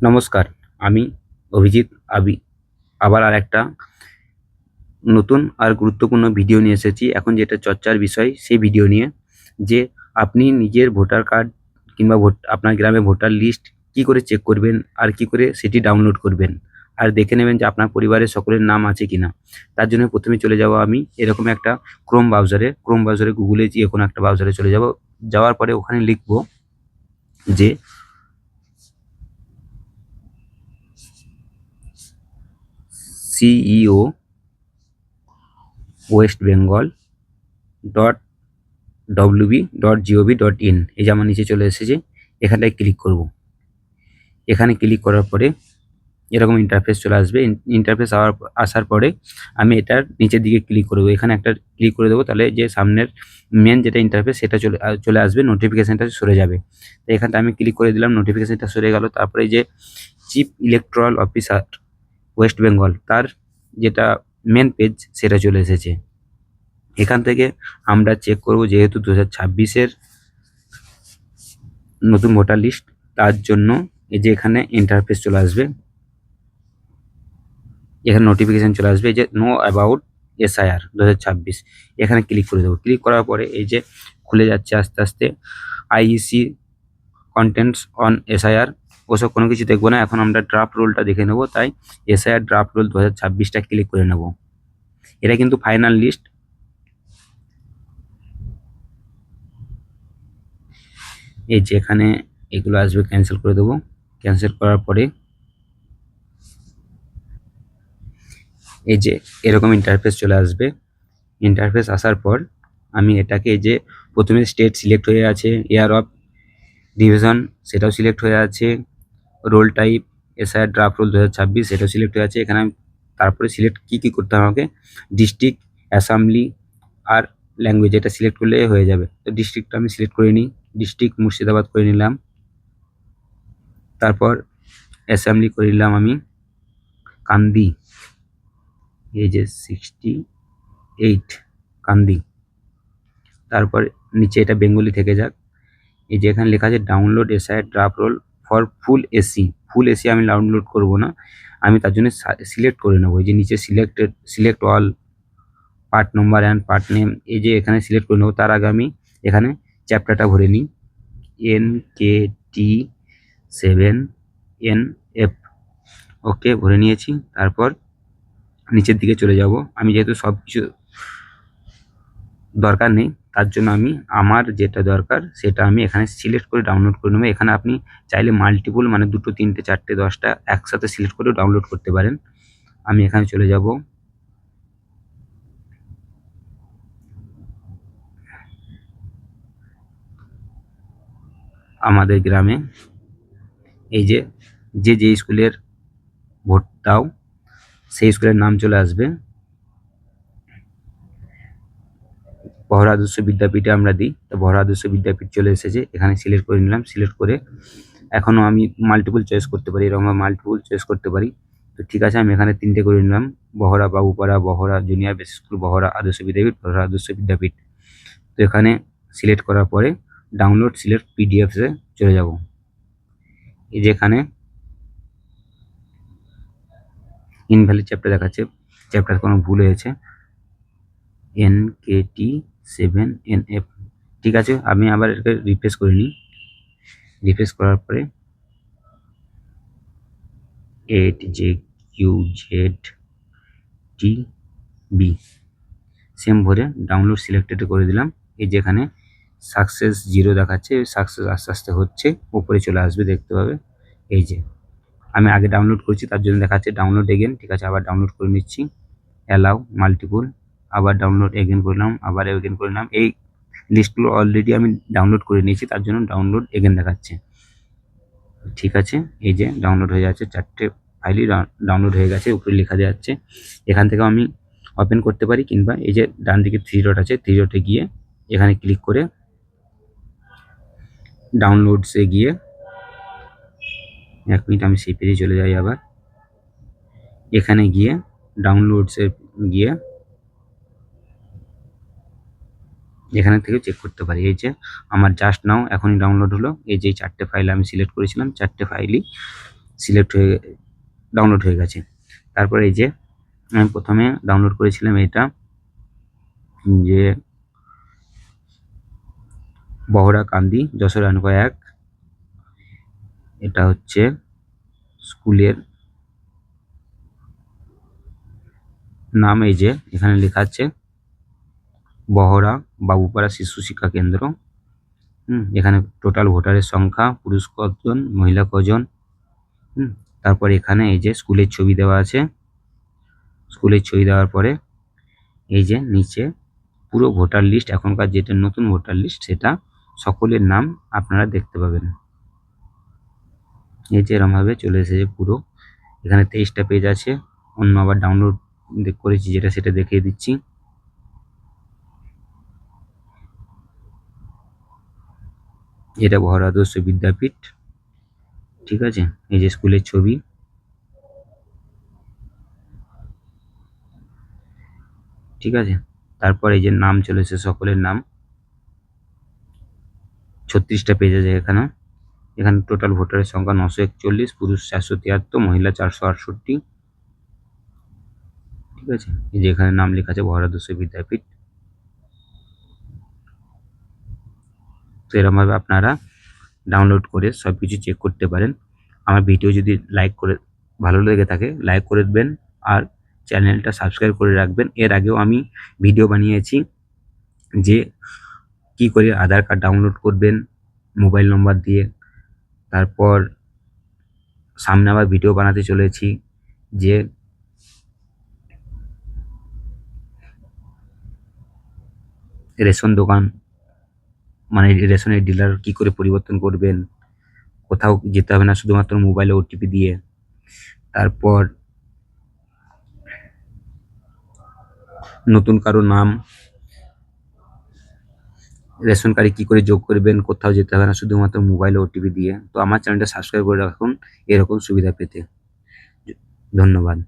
নমস্কার, আমি অভিজিৎ আবি আবার আরেকটা নতুন আর গুরুত্বপূর্ণ ভিডিও নিয়ে এসেছি। এখন যেটা চর্চার বিষয় সেই ভিডিও নিয়ে যে আপনি নিজের ভোটার কার্ড কিংবা আপনার গ্রামে ভোটার লিস্ট কি করে চেক করবেন আর কি করে সেটি ডাউনলোড করবেন আর দেখে নেবেন যে আপনার পরিবারের সকলের নাম আছে কিনা। তার জন্য প্রথমে চলে যাব আমি এরকম একটা ক্রোম ব্রাউজারে গুগলে যে কোনো একটা ব্রাউজারে চলে যাব। যাওয়ার পরে ওখানে লিখব যে CEO ওয়েস্ট বেঙ্গল .wb.gov.in এই যে আমার নিচে চলে এসেছে, এখানটায় ক্লিক করব। এখানে ক্লিক করার পরে এরকম ইন্টারফেস চলে আসবে। ইন্টারফেস আসার পরে আমি এটার নিচের দিকে ক্লিক করব। এখানে একটা ক্লিক করে দেবো, তাহলে যে সামনের মেন যেটা ইন্টারফেস সেটা চলে আসবে, নোটিফিকেশানটা সরে যাবে। তো এখানটা আমি ক্লিক করে দিলাম, নোটিফিকেশানটা সরে গেল। তারপরে যে chief electoral officer West Bengal তার যেটা মেন পেজ সেটা চলে এসেছে। এখান থেকে আমরা চেক করব, যেহেতু 2026-এর নতুন ভোটার লিস্ট, তার জন্য এই যে এখানে ইন্টারফেস চলে আসবে, এখানে নোটিফিকেশান চলে আসবে, এই যে নো অ্যাবাউট SIR 2026, এখানে ক্লিক করে দেবো। ক্লিক করার পরে এই যে খুলে যাচ্ছে আস্তে আস্তে IEC কন্টেন্টস অন SIR। ওসব কোনো কিছু দেখবো না, এখন আমরা ড্রাফট রোলটা দেখে নেবো। তাই SIR ড্রাফট রোল 2026টা ক্লিক করে নেব। এটা কিন্তু ফাইনাল লিস্ট। এই যে এখানে এগুলো আসবে, ক্যান্সেল করে দেবো। ক্যান্সেল করার পরে এই যে এরকম ইন্টারফেস চলে আসবে। ইন্টারফেস আসার পর আমি এটাকে, এই যে প্রথমে স্টেট সিলেক্ট হয়ে আছে, ইয়ার অফ ডিভিশন সেটাও সিলেক্ট হয়ে আছে, role type SIR draft roll 2026 সেটাও সিলেক্ট হয়ে আছে। এখানে আমি তারপরে সিলেক্ট কী করতে হবে আমাকে, ডিস্ট্রিক্ট, অ্যাসেম্বলি আর ল্যাঙ্গুয়েজ, এটা সিলেক্ট করলে হয়ে যাবে। তো ডিস্ট্রিক্টটা আমি সিলেক্ট করে নিই, ডিস্ট্রিক্ট মুর্শিদাবাদ করে নিলাম। তারপর অ্যাসেম্বলি করে নিলাম আমি কান্দি, এই যে 68 কান্দি। তারপর নিচে এটা বেঙ্গলি থেকে যাক। এই যে এখানে লেখা আছে download SIR draft roll for full AC আমি ডাউনলোড করব না, আমি তার জন্য সিলেক্ট করে নেবো। এই যে নিচে select all part number and part name, এই যে এখানে সিলেক্ট করে নেবো। তার আগে আমি এখানে চ্যাপ্টারটা ভরে নিই, NKT7NF, ওকে ভরে নিয়েছি। তারপর নিচের দিকে চলে যাব। আমি যেহেতু সব কিছু দরকার নেই, তার জন্য আমি আমার যেটা দরকার সেটা আমি এখানে সিলেক্ট করে ডাউনলোড করে নেবো। এখানে আপনি চাইলে মাল্টিপল, মানে 2, 3, 4, 10টা একসাথে সিলেক্ট করে ডাউনলোড করতে পারেন। আমি এখানে চলে যাব, আমাদের গ্রামে এই যে যে স্কুলের ভোট দাও সেই স্কুলের নাম চলে আসবে। বহরা আদর্শ বিদ্যাপীঠে আমরা দিই, তো বহরা আদর্শ বিদ্যাপীঠ চলে এসেছে। এখানে সিলেক্ট করে নিলাম। সিলেক্ট করে এখনও আমি মাল্টিপল চয়েস করতে পারি, এরকম মাল্টিপল চয়েস করতে পারি। তো ঠিক আছে, আমি এখানে 3টে করে নিলাম, Bahara Babupara, Bahara junior basic school, Bahara আদর্শ বিদ্যাপীঠ, বহরা আদর্শ বিদ্যাপীঠ। তো এখানে সিলেক্ট করার পরে ডাউনলোড সিলেক্ট PDFে চলে যাব। এই যে এখানে ইনভ্যালিড চ্যাপ্টার দেখাচ্ছে, চ্যাপ্টার কোনো ভুল হয়েছে, NKT7NF। ঠিক আছে, আমি আবার এটাকে রিফ্রেশ করে নিই। রিফ্রেশ করার পরে 8JQZTB সেম ভরে ডাউনলোড সিলেক্টেড করে দিলাম। এই যে এখানে সাকসেস 0 দেখাচ্ছে, সাকসেস আস্তে আস্তে হচ্ছে, উপরে চলে আসবে, দেখতে পাবে। এই যে আমি আগে ডাউনলোড করেছি তার জন্য দেখাচ্ছে ডাউনলোড এগেন। ঠিক আছে, আবার ডাউনলোড করে নিচ্ছি, অ্যালাউ মাল্টিপল, আবার ডাউনলোড এগেন করলাম, আবার এগেন করলাম। এই লিস্টগুলো অলরেডি আমি ডাউনলোড করে নিয়েছি, তার জন্য ডাউনলোড এগেন দেখাচ্ছে। ঠিক আছে, এই যে ডাউনলোড হয়ে যাচ্ছে, 4টে ফাইলই ডাউনলোড হয়ে গেছে, উপরে লেখা যাচ্ছে। এখান থেকে আমি ওপেন করতে পারি, কিংবা এই যে ডান দিকে 3 ডট আছে, 3 ডটে গিয়ে এখানে ক্লিক করে ডাউনলোডসে গিয়ে, 1 মিনিট আমি সেই পেজে চলে যাই। আবার এখানে গিয়ে ডাউনলোডসে গিয়ে এখানে থেকে চেক করতে পারি। এই যে আমার জাস্ট নাও এখনই ডাউনলোড হলো। এই যে 4টে ফাইল আমি সিলেক্ট করেছিলাম, 4টে ফাইলই সিলেক্ট হয়ে ডাউনলোড হয়ে গেছে। তারপরে এই যে আমি প্রথমে ডাউনলোড করেছিলাম এটা, যে বহরা কান্দি যশোর 1, এটা হচ্ছে স্কুলের নাম। এই যে এখানে লেখা আছে বহরা বাবুপাড়া শিশু শিক্ষা কেন্দ্র। এখানে টোটাল ভোটারের সংখ্যা, পুরুষ কজন, মহিলা কজন। তারপর এখানে এই যে স্কুলের ছবি দেওয়া আছে। স্কুলের ছবি দেওয়ার পরে এই যে নিচে পুরো ভোটার লিস্ট, এখনকার যেটা নতুন ভোটার লিস্ট, সেটা সকলের নাম আপনারা দেখতে পাবেন। এই যে এরমভাবে চলে এসেছে পুরো। এখানে 23টা পেজ আছে। অন্য আবার ডাউনলোড করেছি যেটা, সেটা দেখিয়ে দিচ্ছি। এটা বহরা আদর্শ বিদ্যাপীঠ, ঠিক আছে। এই যে স্কুলের ছবি, ঠিক আছে। তারপর এই যে নাম চলে এসেছে, সকলের নাম। 36টা পেজ আছে এখানে। এখানে টোটাল ভোটারের সংখ্যা 941, পুরুষ 473, মহিলা 468, ঠিক আছে। এই যে এখানে নাম লেখা আছে বহরা আদর্শ বিদ্যাপীঠ। তো এরমভাবে আপনারা ডাউনলোড করে সব কিছু চেক করতে পারেন। আমার ভিডিও যদি ভালো লেগে থাকে লাইক করে দেবেন, আর চ্যানেলটা সাবস্ক্রাইব করে রাখবেন। এর আগেও আমি ভিডিও বানিয়েছি যে কি করে আধার কার্ড ডাউনলোড করবেন মোবাইল নম্বর দিয়ে। তারপর সামনে আবার ভিডিও বানাতে চলেছি যে রেশন দোকান, মানে রেশনের ডিলার কি করে পরিবর্তন করবেন, কোথাও যেতে হবে না, শুধুমাত্র মোবাইলে ওটিপি দিয়ে। তারপর নতুন কারো নাম রেশন কার্ডে কি করে যোগ করবেন, কোথাও যেতে হবে না, শুধুমাত্র মোবাইলে ওটিপি দিয়ে। তো আমার চ্যানেলটা সাবস্ক্রাইব করে রাখুন এরকম সুবিধা পেতে। ধন্যবাদ।